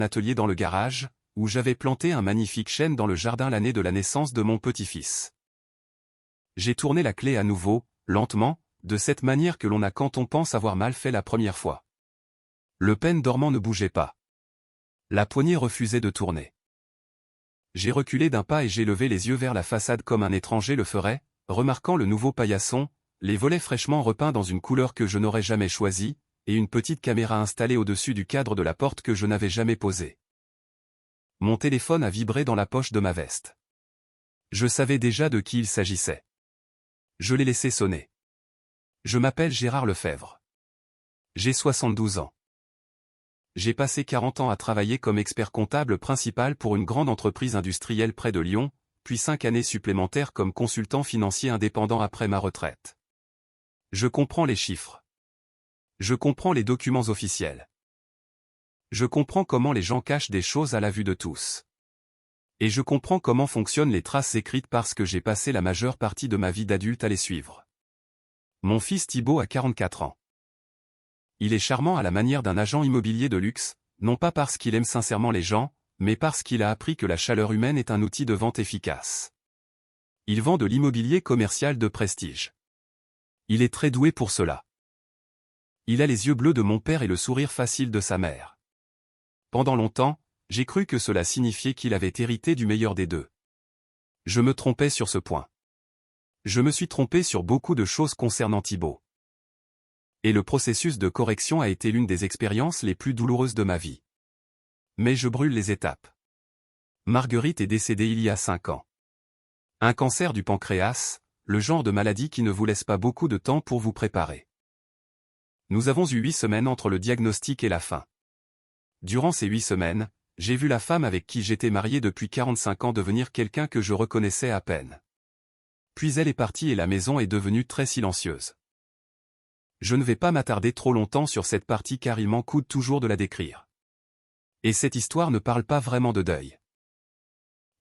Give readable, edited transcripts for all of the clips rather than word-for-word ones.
atelier dans le garage, où j'avais planté un magnifique chêne dans le jardin l'année de la naissance de mon petit-fils. J'ai tourné la clé à nouveau, lentement, de cette manière que l'on a quand on pense avoir mal fait la première fois. Le pêne dormant ne bougeait pas. La poignée refusait de tourner. J'ai reculé d'un pas et j'ai levé les yeux vers la façade comme un étranger le ferait, remarquant le nouveau paillasson, les volets fraîchement repeints dans une couleur que je n'aurais jamais choisie, et une petite caméra installée au-dessus du cadre de la porte que je n'avais jamais posée. Mon téléphone a vibré dans la poche de ma veste. Je savais déjà de qui il s'agissait. Je l'ai laissé sonner. Je m'appelle Gérard Lefebvre. J'ai 72 ans. J'ai passé 40 ans à travailler comme expert comptable principal pour une grande entreprise industrielle près de Lyon, puis 5 années supplémentaires comme consultant financier indépendant après ma retraite. Je comprends les chiffres. Je comprends les documents officiels. Je comprends comment les gens cachent des choses à la vue de tous. Et je comprends comment fonctionnent les traces écrites parce que j'ai passé la majeure partie de ma vie d'adulte à les suivre. Mon fils Thibaut a 44 ans. Il est charmant à la manière d'un agent immobilier de luxe, non pas parce qu'il aime sincèrement les gens, mais parce qu'il a appris que la chaleur humaine est un outil de vente efficace. Il vend de l'immobilier commercial de prestige. Il est très doué pour cela. Il a les yeux bleus de mon père et le sourire facile de sa mère. Pendant longtemps, j'ai cru que cela signifiait qu'il avait hérité du meilleur des deux. Je me trompais sur ce point. Je me suis trompé sur beaucoup de choses concernant Thibaut. Et le processus de correction a été l'une des expériences les plus douloureuses de ma vie. Mais je brûle les étapes. Marguerite est décédée il y a 5 ans. Un cancer du pancréas, le genre de maladie qui ne vous laisse pas beaucoup de temps pour vous préparer. Nous avons eu 8 semaines entre le diagnostic et la fin. Durant ces 8 semaines, j'ai vu la femme avec qui j'étais marié depuis 45 ans devenir quelqu'un que je reconnaissais à peine. Puis elle est partie et la maison est devenue très silencieuse. Je ne vais pas m'attarder trop longtemps sur cette partie car il m'en coûte toujours de la décrire. Et cette histoire ne parle pas vraiment de deuil.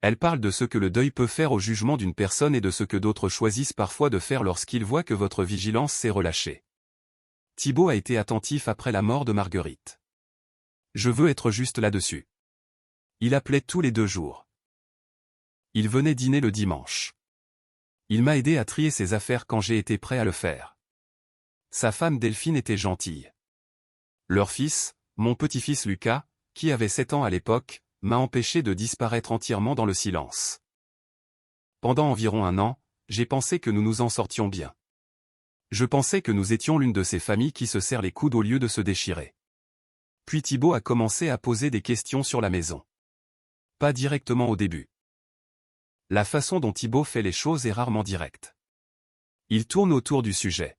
Elle parle de ce que le deuil peut faire au jugement d'une personne et de ce que d'autres choisissent parfois de faire lorsqu'ils voient que votre vigilance s'est relâchée. Thibaut a été attentif après la mort de Marguerite. Je veux être juste là-dessus. Il appelait tous les 2 jours. Il venait dîner le dimanche. Il m'a aidé à trier ses affaires quand j'ai été prêt à le faire. Sa femme Delphine était gentille. Leur fils, mon petit-fils Lucas, qui avait 7 ans à l'époque, m'a empêché de disparaître entièrement dans le silence. Pendant environ 1 an, j'ai pensé que nous nous en sortions bien. Je pensais que nous étions l'une de ces familles qui se serrent les coudes au lieu de se déchirer. Puis Thibaut a commencé à poser des questions sur la maison. Pas directement au début. La façon dont Thibaut fait les choses est rarement directe. Il tourne autour du sujet.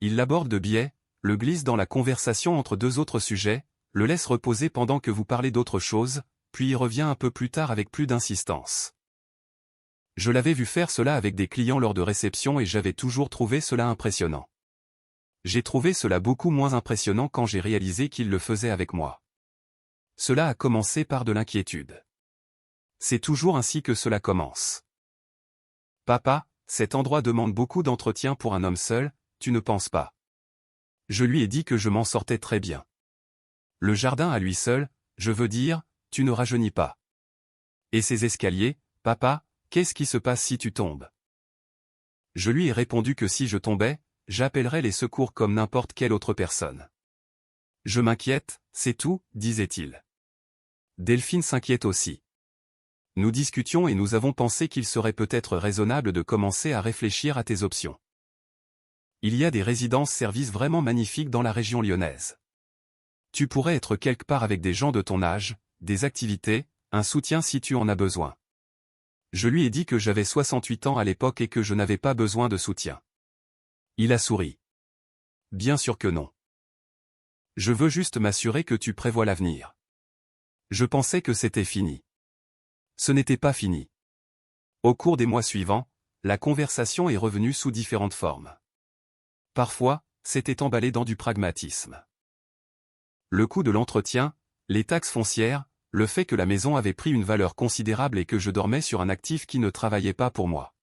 Il l'aborde de biais, le glisse dans la conversation entre 2 autres sujets, le laisse reposer pendant que vous parlez d'autre chose, puis y revient un peu plus tard avec plus d'insistance. Je l'avais vu faire cela avec des clients lors de réceptions et j'avais toujours trouvé cela impressionnant. J'ai trouvé cela beaucoup moins impressionnant quand j'ai réalisé qu'il le faisait avec moi. Cela a commencé par de l'inquiétude. C'est toujours ainsi que cela commence. Papa, cet endroit demande beaucoup d'entretien pour un homme seul, tu ne penses pas? Je lui ai dit que je m'en sortais très bien. Le jardin à lui seul, je veux dire, tu ne rajeunis pas. Et ces escaliers, papa, qu'est-ce qui se passe si tu tombes? Je lui ai répondu que si je tombais, j'appellerais les secours comme n'importe quelle autre personne. Je m'inquiète, c'est tout, disait-il. Delphine s'inquiète aussi. Nous discutions et nous avons pensé qu'il serait peut-être raisonnable de commencer à réfléchir à tes options. Il y a des résidences-services vraiment magnifiques dans la région lyonnaise. Tu pourrais être quelque part avec des gens de ton âge, des activités, un soutien si tu en as besoin. Je lui ai dit que j'avais 68 ans à l'époque et que je n'avais pas besoin de soutien. Il a souri. Bien sûr que non. Je veux juste m'assurer que tu prévois l'avenir. Je pensais que c'était fini. Ce n'était pas fini. Au cours des mois suivants, la conversation est revenue sous différentes formes. Parfois, c'était emballé dans du pragmatisme. Le coût de l'entretien, les taxes foncières, le fait que la maison avait pris une valeur considérable et que je dormais sur un actif qui ne travaillait pas pour moi.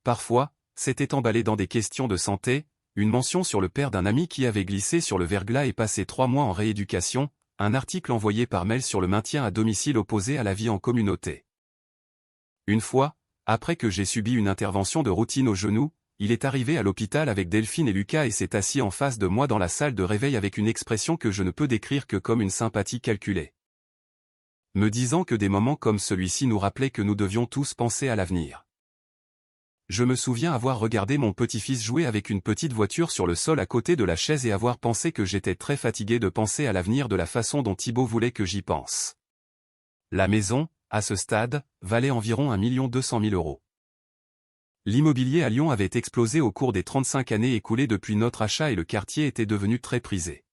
Parfois, c'était emballé dans des questions de santé, une mention sur le père d'un ami qui avait glissé sur le verglas et passé 3 mois en rééducation, un article envoyé par mail sur le maintien à domicile opposé à la vie en communauté. Une fois, après que j'ai subi une intervention de routine au genou, il est arrivé à l'hôpital avec Delphine et Lucas et s'est assis en face de moi dans la salle de réveil avec une expression que je ne peux décrire que comme une sympathie calculée. Me disant que des moments comme celui-ci nous rappelaient que nous devions tous penser à l'avenir. Je me souviens avoir regardé mon petit-fils jouer avec une petite voiture sur le sol à côté de la chaise et avoir pensé que j'étais très fatigué de penser à l'avenir de la façon dont Thibaut voulait que j'y pense. La maison, à ce stade, valait environ 1 200 000 €. L'immobilier à Lyon avait explosé au cours des 35 années écoulées depuis notre achat et le quartier était devenu très prisé.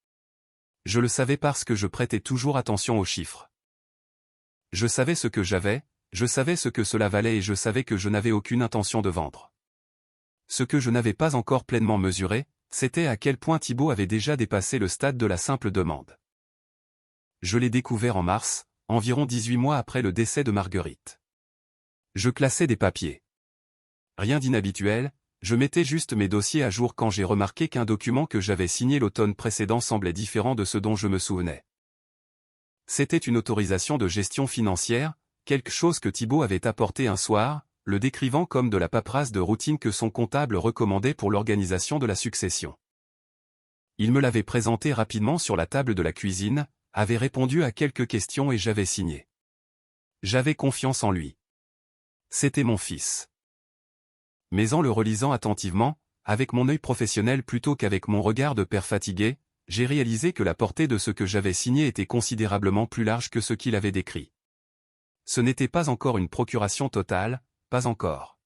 Je le savais parce que je prêtais toujours attention aux chiffres. Je savais ce que j'avais, je savais ce que cela valait et je savais que je n'avais aucune intention de vendre. Ce que je n'avais pas encore pleinement mesuré, c'était à quel point Thibaut avait déjà dépassé le stade de la simple demande. Je l'ai découvert en mars, environ 18 mois après le décès de Marguerite. Je classais des papiers. Rien d'inhabituel, je mettais juste mes dossiers à jour quand j'ai remarqué qu'un document que j'avais signé l'automne précédent semblait différent de ce dont je me souvenais. C'était une autorisation de gestion financière, quelque chose que Thibaut avait apporté un soir, le décrivant comme de la paperasse de routine que son comptable recommandait pour l'organisation de la succession. Il me l'avait présenté rapidement sur la table de la cuisine, avait répondu à quelques questions et j'avais signé. J'avais confiance en lui. C'était mon fils. Mais en le relisant attentivement, avec mon œil professionnel plutôt qu'avec mon regard de père fatigué, j'ai réalisé que la portée de ce que j'avais signé était considérablement plus large que ce qu'il avait décrit. Ce n'était pas encore une procuration totale, pas encore.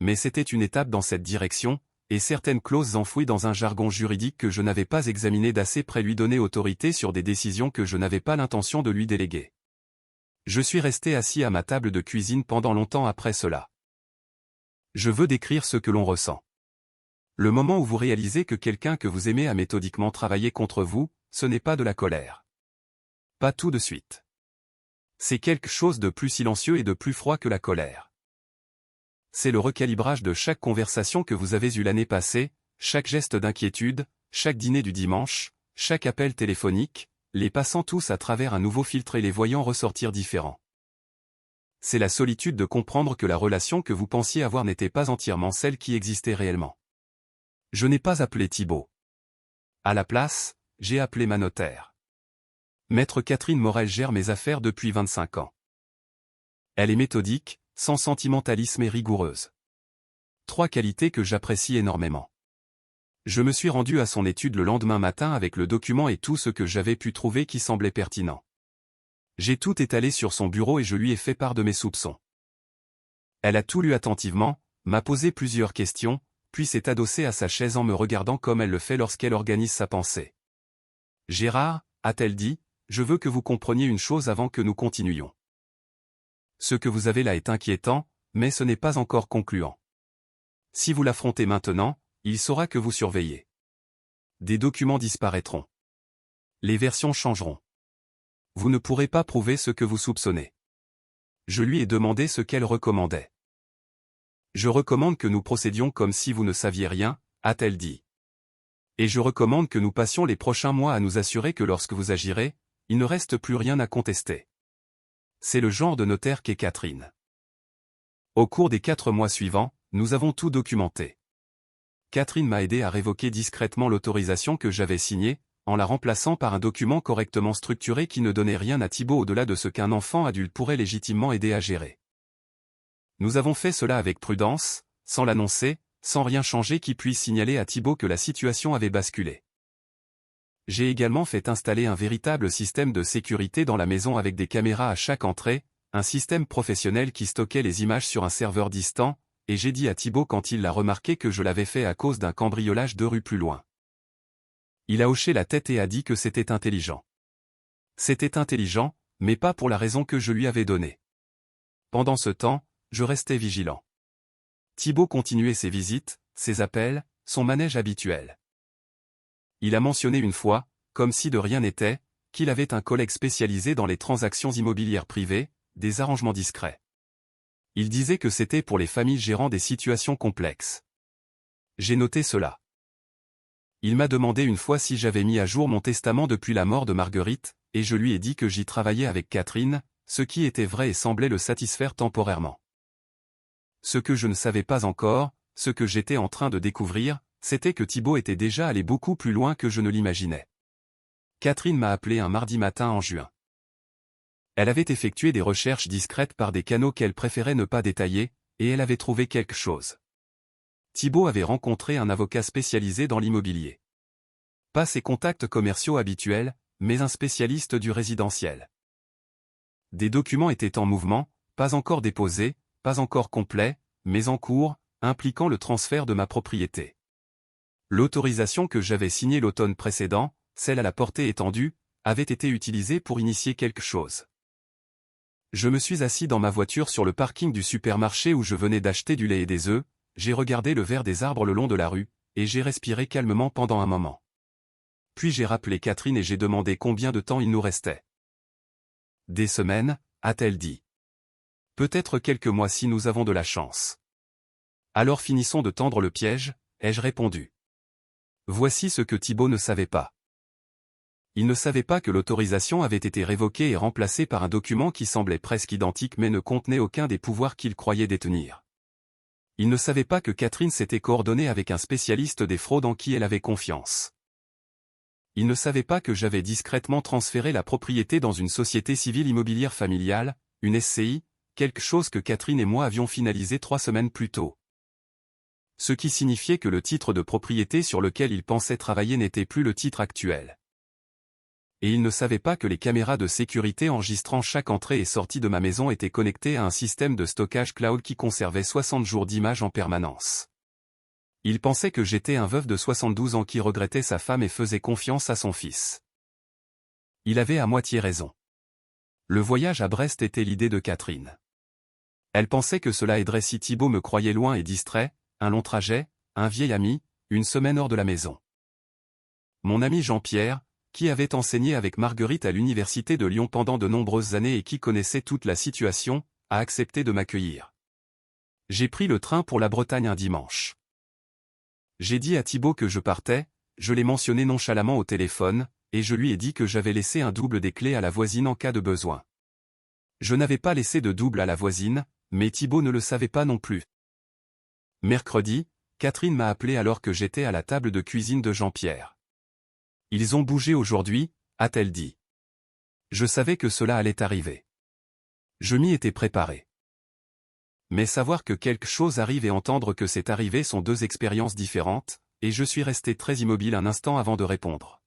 Mais c'était une étape dans cette direction, et certaines clauses enfouies dans un jargon juridique que je n'avais pas examiné d'assez près lui donnaient autorité sur des décisions que je n'avais pas l'intention de lui déléguer. Je suis resté assis à ma table de cuisine pendant longtemps après cela. Je veux décrire ce que l'on ressent. Le moment où vous réalisez que quelqu'un que vous aimez a méthodiquement travaillé contre vous, ce n'est pas de la colère. Pas tout de suite. C'est quelque chose de plus silencieux et de plus froid que la colère. C'est le recalibrage de chaque conversation que vous avez eue l'année passée, chaque geste d'inquiétude, chaque dîner du dimanche, chaque appel téléphonique, les passant tous à travers un nouveau filtre et les voyant ressortir différents. C'est la solitude de comprendre que la relation que vous pensiez avoir n'était pas entièrement celle qui existait réellement. Je n'ai pas appelé Thibaut. À la place, j'ai appelé ma notaire. Maître Catherine Morel gère mes affaires depuis 25 ans. Elle est méthodique, sans sentimentalisme et rigoureuse. 3 qualités que j'apprécie énormément. Je me suis rendu à son étude le lendemain matin avec le document et tout ce que j'avais pu trouver qui semblait pertinent. J'ai tout étalé sur son bureau et je lui ai fait part de mes soupçons. Elle a tout lu attentivement, m'a posé plusieurs questions, puis s'est adossée à sa chaise en me regardant comme elle le fait lorsqu'elle organise sa pensée. « Gérard », a-t-elle dit, « je veux que vous compreniez une chose avant que nous continuions. Ce que vous avez là est inquiétant, mais ce n'est pas encore concluant. Si vous l'affrontez maintenant, il saura que vous surveillez. Des documents disparaîtront. Les versions changeront. Vous ne pourrez pas prouver ce que vous soupçonnez. Je lui ai demandé ce qu'elle recommandait. Je recommande que nous procédions comme si vous ne saviez rien, a-t-elle dit. Et je recommande que nous passions les prochains mois à nous assurer que lorsque vous agirez, il ne reste plus rien à contester. C'est le genre de notaire qu'est Catherine. Au cours des 4 mois suivants, nous avons tout documenté. Catherine m'a aidé à révoquer discrètement l'autorisation que j'avais signée, en la remplaçant par un document correctement structuré qui ne donnait rien à Thibaut au-delà de ce qu'un enfant adulte pourrait légitimement aider à gérer. Nous avons fait cela avec prudence, sans l'annoncer, sans rien changer qui puisse signaler à Thibaut que la situation avait basculé. J'ai également fait installer un véritable système de sécurité dans la maison avec des caméras à chaque entrée, un système professionnel qui stockait les images sur un serveur distant, et j'ai dit à Thibaut quand il l'a remarqué que je l'avais fait à cause d'un cambriolage 2 rues plus loin. Il a hoché la tête et a dit que c'était intelligent. C'était intelligent, mais pas pour la raison que je lui avais donnée. Pendant ce temps, je restais vigilant. Thibaut continuait ses visites, ses appels, son manège habituel. Il a mentionné une fois, comme si de rien n'était, qu'il avait un collègue spécialisé dans les transactions immobilières privées, des arrangements discrets. Il disait que c'était pour les familles gérant des situations complexes. J'ai noté cela. Il m'a demandé une fois si j'avais mis à jour mon testament depuis la mort de Marguerite, et je lui ai dit que j'y travaillais avec Catherine, ce qui était vrai et semblait le satisfaire temporairement. Ce que je ne savais pas encore, ce que j'étais en train de découvrir, c'était que Thibaut était déjà allé beaucoup plus loin que je ne l'imaginais. Catherine m'a appelé un mardi matin en juin. Elle avait effectué des recherches discrètes par des canaux qu'elle préférait ne pas détailler, et elle avait trouvé quelque chose. Thibaut avait rencontré un avocat spécialisé dans l'immobilier. Pas ses contacts commerciaux habituels, mais un spécialiste du résidentiel. Des documents étaient en mouvement, pas encore déposés, pas encore complets, mais en cours, impliquant le transfert de ma propriété. L'autorisation que j'avais signée l'automne précédent, celle à la portée étendue, avait été utilisée pour initier quelque chose. Je me suis assis dans ma voiture sur le parking du supermarché où je venais d'acheter du lait et des œufs, j'ai regardé le vert des arbres le long de la rue, et j'ai respiré calmement pendant un moment. Puis j'ai rappelé Catherine et j'ai demandé combien de temps il nous restait. Des semaines, a-t-elle dit. Peut-être quelques mois si nous avons de la chance. Alors finissons de tendre le piège, ai-je répondu. Voici ce que Thibaut ne savait pas. Il ne savait pas que l'autorisation avait été révoquée et remplacée par un document qui semblait presque identique mais ne contenait aucun des pouvoirs qu'il croyait détenir. Il ne savait pas que Catherine s'était coordonnée avec un spécialiste des fraudes en qui elle avait confiance. Il ne savait pas que j'avais discrètement transféré la propriété dans une société civile immobilière familiale, une SCI, quelque chose que Catherine et moi avions finalisé 3 semaines plus tôt. Ce qui signifiait que le titre de propriété sur lequel il pensait travailler n'était plus le titre actuel. Et il ne savait pas que les caméras de sécurité enregistrant chaque entrée et sortie de ma maison étaient connectées à un système de stockage cloud qui conservait 60 jours d'images en permanence. Il pensait que j'étais un veuf de 72 ans qui regrettait sa femme et faisait confiance à son fils. Il avait à moitié raison. Le voyage à Brest était l'idée de Catherine. Elle pensait que cela aiderait si Thibaut me croyait loin et distrait, un long trajet, un vieil ami, une semaine hors de la maison. Mon ami Jean-Pierre, qui avait enseigné avec Marguerite à l'université de Lyon pendant de nombreuses années et qui connaissait toute la situation, a accepté de m'accueillir. J'ai pris le train pour la Bretagne un dimanche. J'ai dit à Thibaut que je partais, je l'ai mentionné nonchalamment au téléphone, et je lui ai dit que j'avais laissé un double des clés à la voisine en cas de besoin. Je n'avais pas laissé de double à la voisine, mais Thibaut ne le savait pas non plus. Mercredi, Catherine m'a appelé alors que j'étais à la table de cuisine de Jean-Pierre. Ils ont bougé aujourd'hui, a-t-elle dit. Je savais que cela allait arriver. Je m'y étais préparé. Mais savoir que quelque chose arrive et entendre que c'est arrivé sont deux expériences différentes, et je suis resté très immobile un instant avant de répondre.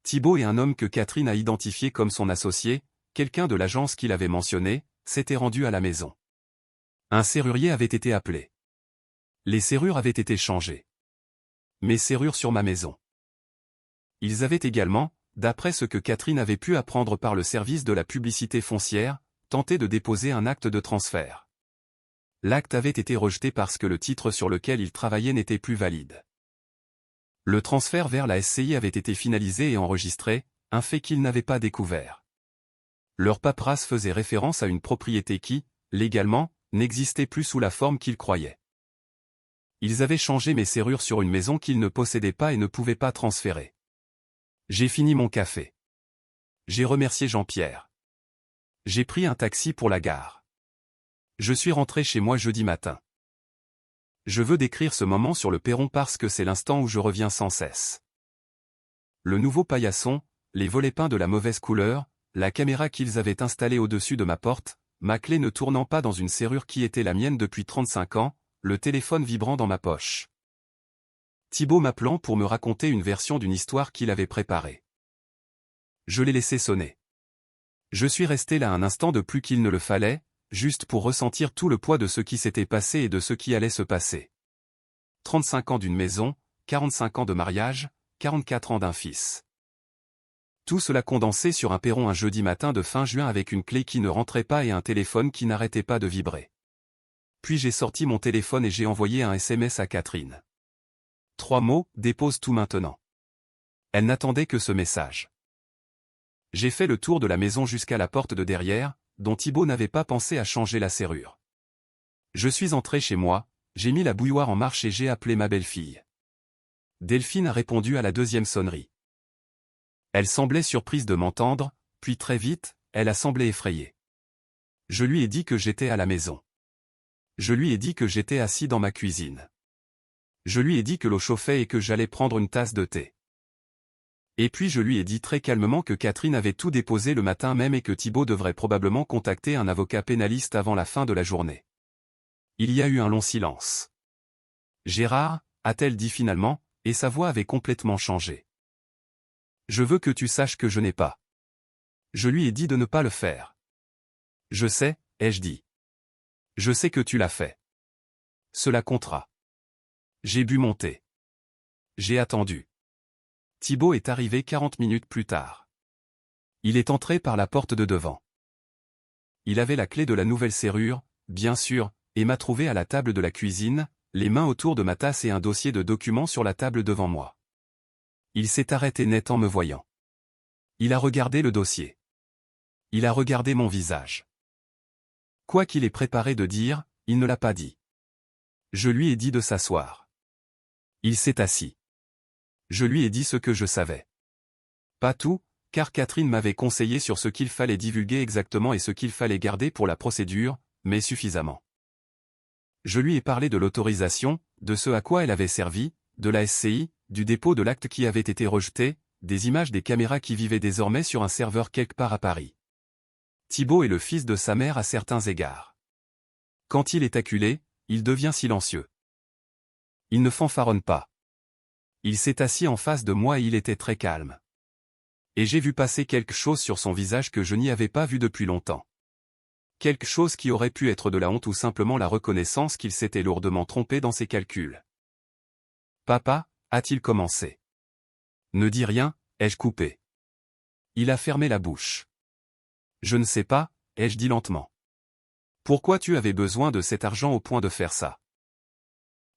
Thibaut est un homme que Catherine a identifié comme son associé, quelqu'un de l'agence qu'il avait mentionné, s'était rendu à la maison. Un serrurier avait été appelé. Les serrures avaient été changées. Mes serrures sur ma maison. Ils avaient également, d'après ce que Catherine avait pu apprendre par le service de la publicité foncière, tenté de déposer un acte de transfert. L'acte avait été rejeté parce que le titre sur lequel il travaillait n'était plus valide. Le transfert vers la SCI avait été finalisé et enregistré, un fait qu'ils n'avaient pas découvert. Leur paperasse faisait référence à une propriété qui, légalement, n'existait plus sous la forme qu'ils croyaient. Ils avaient changé mes serrures sur une maison qu'ils ne possédaient pas et ne pouvaient pas transférer. J'ai fini mon café. J'ai remercié Jean-Pierre. J'ai pris un taxi pour la gare. Je suis rentré chez moi jeudi matin. Je veux décrire ce moment sur le perron parce que c'est l'instant où je reviens sans cesse. Le nouveau paillasson, les volets peints de la mauvaise couleur, la caméra qu'ils avaient installée au-dessus de ma porte, ma clé ne tournant pas dans une serrure qui était la mienne depuis 35 ans, le téléphone vibrant dans ma poche. Thibaut m'appelant pour me raconter une version d'une histoire qu'il avait préparée. Je l'ai laissé sonner. Je suis resté là un instant de plus qu'il ne le fallait, juste pour ressentir tout le poids de ce qui s'était passé et de ce qui allait se passer. 35 ans d'une maison, 45 ans de mariage, 44 ans d'un fils. Tout cela condensé sur un perron un jeudi matin de fin juin avec une clé qui ne rentrait pas et un téléphone qui n'arrêtait pas de vibrer. Puis j'ai sorti mon téléphone et j'ai envoyé un SMS à Catherine. 3 mots, dépose tout maintenant. Elle n'attendait que ce message. J'ai fait le tour de la maison jusqu'à la porte de derrière, dont Thibaut n'avait pas pensé à changer la serrure. Je suis entré chez moi, j'ai mis la bouilloire en marche et j'ai appelé ma belle-fille. Delphine a répondu à la deuxième sonnerie. Elle semblait surprise de m'entendre, puis très vite, elle a semblé effrayée. Je lui ai dit que j'étais à la maison. Je lui ai dit que j'étais assis dans ma cuisine. Je lui ai dit que l'eau chauffait et que j'allais prendre une tasse de thé. Et puis je lui ai dit très calmement que Catherine avait tout déposé le matin même et que Thibaut devrait probablement contacter un avocat pénaliste avant la fin de la journée. Il y a eu un long silence. Gérard, a-t-elle dit finalement, et sa voix avait complètement changé. Je veux que tu saches que je n'ai pas. Je lui ai dit de ne pas le faire. Je sais, ai-je dit. Je sais que tu l'as fait. Cela comptera. J'ai bu mon thé. J'ai attendu. Thibaut est arrivé 40 minutes plus tard. Il est entré par la porte de devant. Il avait la clé de la nouvelle serrure, bien sûr, et m'a trouvé à la table de la cuisine, les mains autour de ma tasse et un dossier de documents sur la table devant moi. Il s'est arrêté net en me voyant. Il a regardé le dossier. Il a regardé mon visage. Quoi qu'il ait préparé de dire, il ne l'a pas dit. Je lui ai dit de s'asseoir. Il s'est assis. Je lui ai dit ce que je savais. Pas tout, car Catherine m'avait conseillé sur ce qu'il fallait divulguer exactement et ce qu'il fallait garder pour la procédure, mais suffisamment. Je lui ai parlé de l'autorisation, de ce à quoi elle avait servi, de la SCI, du dépôt de l'acte qui avait été rejeté, des images des caméras qui vivaient désormais sur un serveur quelque part à Paris. Thibaut est le fils de sa mère à certains égards. Quand il est acculé, il devient silencieux. Il ne fanfaronne pas. Il s'est assis en face de moi et il était très calme. Et j'ai vu passer quelque chose sur son visage que je n'y avais pas vu depuis longtemps. Quelque chose qui aurait pu être de la honte ou simplement la reconnaissance qu'il s'était lourdement trompé dans ses calculs. « Papa » a-t-il commencé. « Ne dis rien » ai-je coupé. Il a fermé la bouche. « Je ne sais pas » ai-je dit lentement. « Pourquoi tu avais besoin de cet argent au point de faire ça ?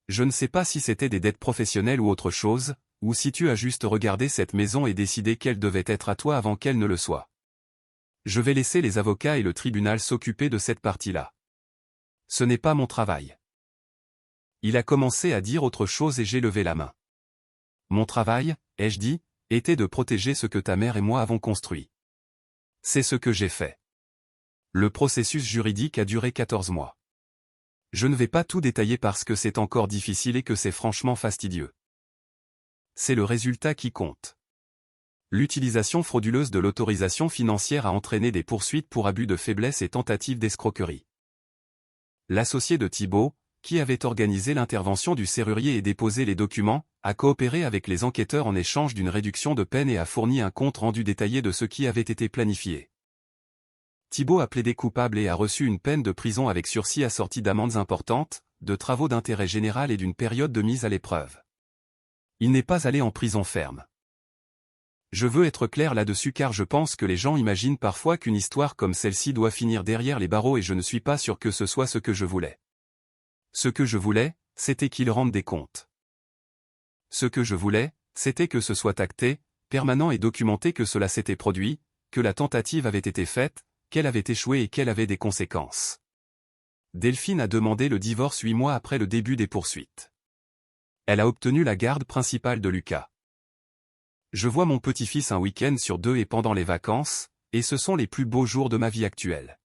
Je ne sais pas si c'était des dettes professionnelles ou autre chose, ou si tu as juste regardé cette maison et décidé qu'elle devait être à toi avant qu'elle ne le soit. Je vais laisser les avocats et le tribunal s'occuper de cette partie-là. Ce n'est pas mon travail. » Il a commencé à dire autre chose et j'ai levé la main. « Mon travail, ai-je dit, était de protéger ce que ta mère et moi avons construit. C'est ce que j'ai fait. Le processus juridique a duré 14 mois. Je ne vais pas tout détailler parce que c'est encore difficile et que c'est franchement fastidieux. C'est le résultat qui compte. L'utilisation frauduleuse de l'autorisation financière a entraîné des poursuites pour abus de faiblesse et tentatives d'escroquerie. L'associé de Thibaut, qui avait organisé l'intervention du serrurier et déposé les documents, a coopéré avec les enquêteurs en échange d'une réduction de peine et a fourni un compte rendu détaillé de ce qui avait été planifié. Thibaut a plaidé coupable et a reçu une peine de prison avec sursis assortie d'amendes importantes, de travaux d'intérêt général et d'une période de mise à l'épreuve. Il n'est pas allé en prison ferme. Je veux être clair là-dessus car je pense que les gens imaginent parfois qu'une histoire comme celle-ci doit finir derrière les barreaux et je ne suis pas sûr que ce soit ce que je voulais. Ce que je voulais, c'était qu'il rende des comptes. Ce que je voulais, c'était que ce soit acté, permanent et documenté que cela s'était produit, que la tentative avait été faite, qu'elle avait échoué et qu'elle avait des conséquences. Delphine a demandé le divorce 8 mois après le début des poursuites. Elle a obtenu la garde principale de Lucas. Je vois mon petit-fils un week-end sur 2 et pendant les vacances, et ce sont les plus beaux jours de ma vie actuelle.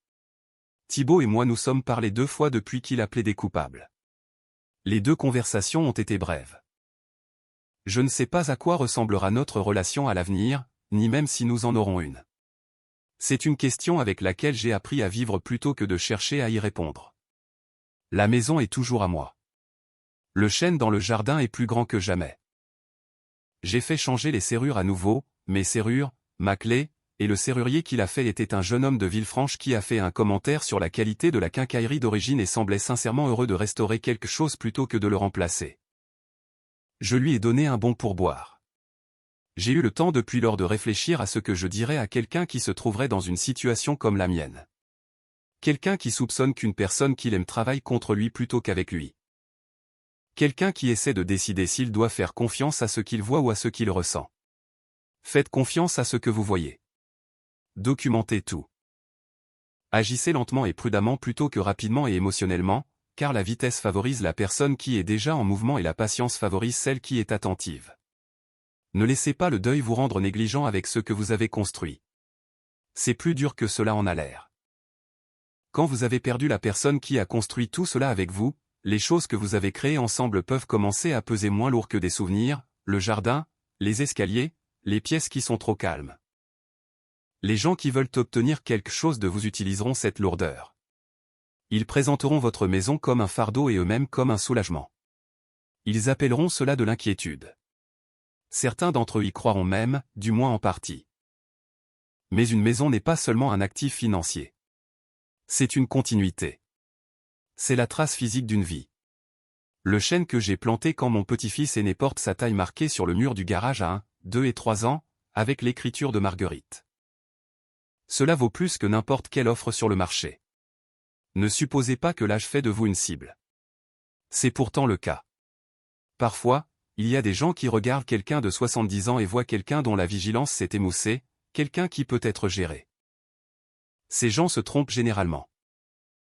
Thibaut et moi nous sommes parlé 2 fois depuis qu'il a plaidé coupable. Les 2 conversations ont été brèves. Je ne sais pas à quoi ressemblera notre relation à l'avenir, ni même si nous en aurons une. C'est une question avec laquelle j'ai appris à vivre plutôt que de chercher à y répondre. La maison est toujours à moi. Le chêne dans le jardin est plus grand que jamais. J'ai fait changer les serrures à nouveau, mes serrures, ma clé, et le serrurier qui l'a fait était un jeune homme de Villefranche qui a fait un commentaire sur la qualité de la quincaillerie d'origine et semblait sincèrement heureux de restaurer quelque chose plutôt que de le remplacer. Je lui ai donné un bon pourboire. J'ai eu le temps depuis lors de réfléchir à ce que je dirais à quelqu'un qui se trouverait dans une situation comme la mienne. Quelqu'un qui soupçonne qu'une personne qu'il aime travaille contre lui plutôt qu'avec lui. Quelqu'un qui essaie de décider s'il doit faire confiance à ce qu'il voit ou à ce qu'il ressent. Faites confiance à ce que vous voyez. Documentez tout. Agissez lentement et prudemment plutôt que rapidement et émotionnellement, car la vitesse favorise la personne qui est déjà en mouvement et la patience favorise celle qui est attentive. Ne laissez pas le deuil vous rendre négligent avec ce que vous avez construit. C'est plus dur que cela en a l'air. Quand vous avez perdu la personne qui a construit tout cela avec vous, les choses que vous avez créées ensemble peuvent commencer à peser moins lourd que des souvenirs, le jardin, les escaliers, les pièces qui sont trop calmes. Les gens qui veulent obtenir quelque chose de vous utiliseront cette lourdeur. Ils présenteront votre maison comme un fardeau et eux-mêmes comme un soulagement. Ils appelleront cela de l'inquiétude. Certains d'entre eux y croiront même, du moins en partie. Mais une maison n'est pas seulement un actif financier. C'est une continuité. C'est la trace physique d'une vie. Le chêne que j'ai planté quand mon petit-fils aîné porte sa taille marquée sur le mur du garage à 1, 2 et 3 ans, avec l'écriture de Marguerite. Cela vaut plus que n'importe quelle offre sur le marché. Ne supposez pas que l'âge fait de vous une cible. C'est pourtant le cas. Parfois, il y a des gens qui regardent quelqu'un de 70 ans et voient quelqu'un dont la vigilance s'est émoussée, quelqu'un qui peut être géré. Ces gens se trompent généralement.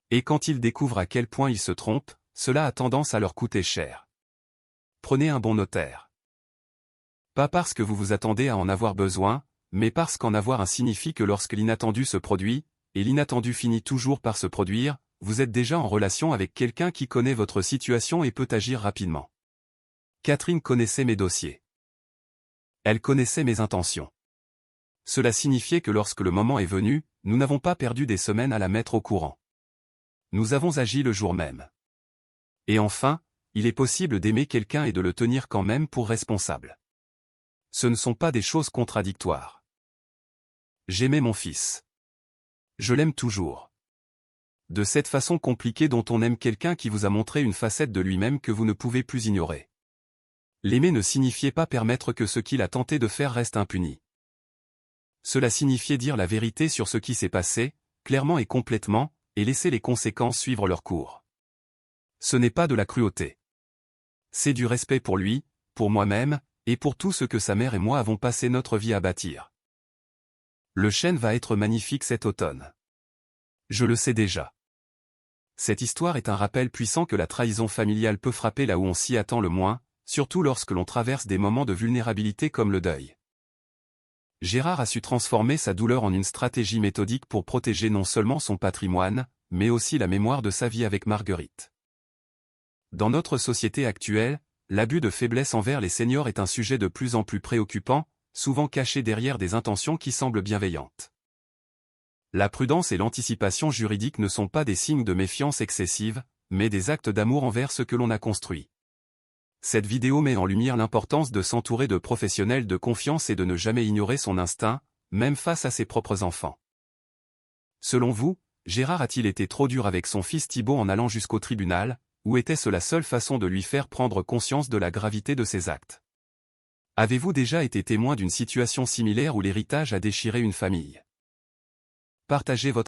Et quand ils découvrent à quel point ils se trompent, cela a tendance à leur coûter cher. Prenez un bon notaire. Pas parce que vous vous attendez à en avoir besoin, mais parce qu'en avoir un signifie que lorsque l'inattendu se produit, et l'inattendu finit toujours par se produire, vous êtes déjà en relation avec quelqu'un qui connaît votre situation et peut agir rapidement. Catherine connaissait mes dossiers. Elle connaissait mes intentions. Cela signifiait que lorsque le moment est venu, nous n'avons pas perdu des semaines à la mettre au courant. Nous avons agi le jour même. Et enfin, il est possible d'aimer quelqu'un et de le tenir quand même pour responsable. Ce ne sont pas des choses contradictoires. J'aimais mon fils. Je l'aime toujours. De cette façon compliquée dont on aime quelqu'un qui vous a montré une facette de lui-même que vous ne pouvez plus ignorer. L'aimer ne signifiait pas permettre que ce qu'il a tenté de faire reste impuni. Cela signifiait dire la vérité sur ce qui s'est passé, clairement et complètement, et laisser les conséquences suivre leur cours. Ce n'est pas de la cruauté. C'est du respect pour lui, pour moi-même, et pour tout ce que sa mère et moi avons passé notre vie à bâtir. Le chêne va être magnifique cet automne. Je le sais déjà. Cette histoire est un rappel puissant que la trahison familiale peut frapper là où on s'y attend le moins, surtout lorsque l'on traverse des moments de vulnérabilité comme le deuil. Gérard a su transformer sa douleur en une stratégie méthodique pour protéger non seulement son patrimoine, mais aussi la mémoire de sa vie avec Marguerite. Dans notre société actuelle, l'abus de faiblesse envers les seniors est un sujet de plus en plus préoccupant, souvent caché derrière des intentions qui semblent bienveillantes. La prudence et l'anticipation juridique ne sont pas des signes de méfiance excessive, mais des actes d'amour envers ce que l'on a construit. Cette vidéo met en lumière l'importance de s'entourer de professionnels de confiance et de ne jamais ignorer son instinct, même face à ses propres enfants. Selon vous, Gérard a-t-il été trop dur avec son fils Thibaut en allant jusqu'au tribunal, ou était-ce la seule façon de lui faire prendre conscience de la gravité de ses actes? Avez-vous déjà été témoin d'une situation similaire où l'héritage a déchiré une famille? Partagez votre